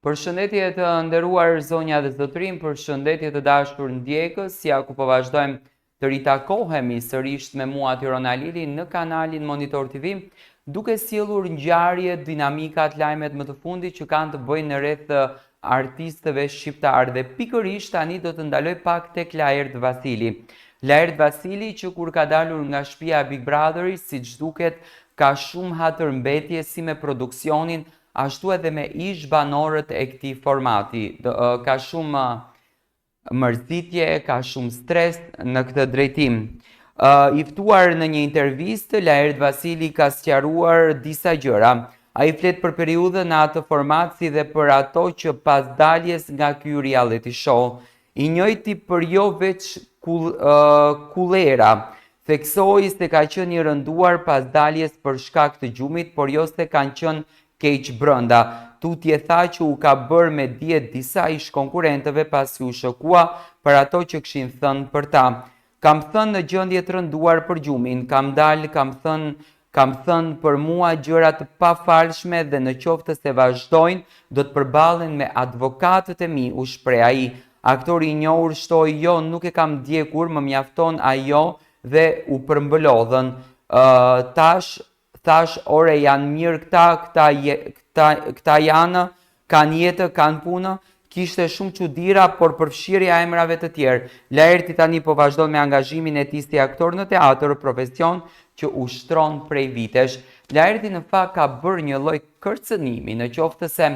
Përshëndetje të nderuar zonja dhe zotërim, përshëndetje të dashur ndjekës, ja ku po vazhdojmë të ritakohemi sërish me mua Tiron Alili në kanalin Monitor TV, duke sjellur ngjarje, dinamikat, lajmet më të fundit që kanë të bëjnë rreth artistëve shqiptar dhe pikërisht tani do të ndaloj pak tek Laert Vasili. Laert Vasili që kur ka dalur nga shtëpia e Big Brotherit, siç duket, ka shumë hatërmbetje si me produksionin, ashtu edhe me ish banorët e këtij formati. Ka shumë mërzitje, ka shumë stres në këtë drejtim. I ftuar në një intervistë, Laert Vasili ka sqaruar disa gjëra. Ai flet për periudhën në atë format si dhe për ato që pas daljes nga ky reality show. I njëjti për jo veç kullera. Theksoi se ka qenë i rënduar pas daljes për shkak të gjumit, por jo se kanë qenë keq brënda. Tutje tha që u ka bërë me dije disa ish konkurentëve pasi u shokua për ato që kishin thënë për ta. Kam thënë në gjendje të rënduar për gjumin, kam dalë, kam thënë për mua gjëra të pafalshme dhe në qoftë se vazhdojnë, do të përballen me advokatët e mi, u shpreh ai. Aktori i njohur shtoi jo, nuk e kam ndjekur, më mjafton ajo dhe u përmbëlodhën. Thash, ore janë mirë këta janë, kanë jetë, kanë punë, kishte shumë çuditëra, por përfshirja e emrave të tjerë. Laerti tani po vazhdon me angazhimin e tij si aktor në teatr, profesion që ushtron prej vitesh. Laerti në fakt ka bërë një lloj kërcënimi, në qoftë se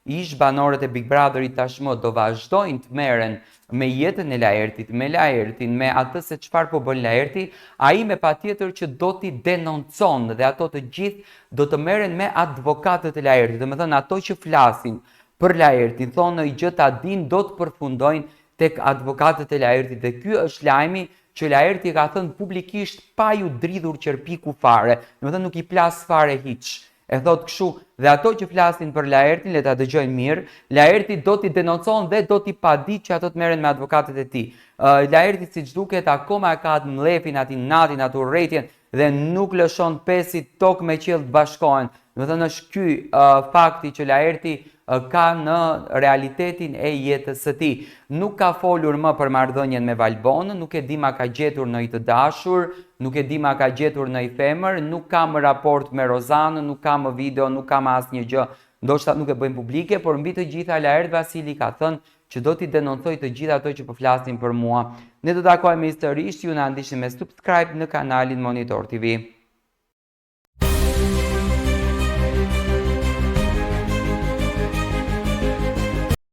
ish banorët e Big Brotherit tashmë do vazhdojnë të merren me jetën e Laertit, me Laertin, me atë se çfarë po bën Laerti, ai me patjetër që do t'i denoncon dhe ato të gjithë do të merren me advokatët e Laertit, domethënë ato që flasin për Laertin, thonë i gjë ta din, do të përfundojnë tek advokatët e Laertit dhe ky është lajmi që Laerti ka thënë publikisht pa ju dridhur qerpiku fare, domethënë nuk i plas fare hiç. E thot kështu, dhe ato që flasin për Laertin, le ta dëgjojnë mirë, Laerti do t'i denoncon dhe do t'i padit që ato të merren me advokatët e tij. Laerti siç duket akoma ka atë mlefin, atë natin, atë urrëtien dhe nuk lëshon pesi tokë me qiell të bashkohen. Domethënë është ky fakti që Laerti ka në realitetin e jetës së tij. Nuk ka folur më për marrëdhënien me Valbonën, nuk e di ma ka gjetur në i të dashur, nuk e di ma ka gjetur në i femër, nuk ka më raport me Rozanën, nuk ka më video, nuk ka më asnjë gjë, ndoshta nuk e bëjmë publike, por mbi të gjitha Laert Vasili ka thënë që do t'i denoncoj të gjitha ato që po flasin për mua. Ne do takohemi sërish, ju na ndiqni me subscribe në kanalin Monitor TV.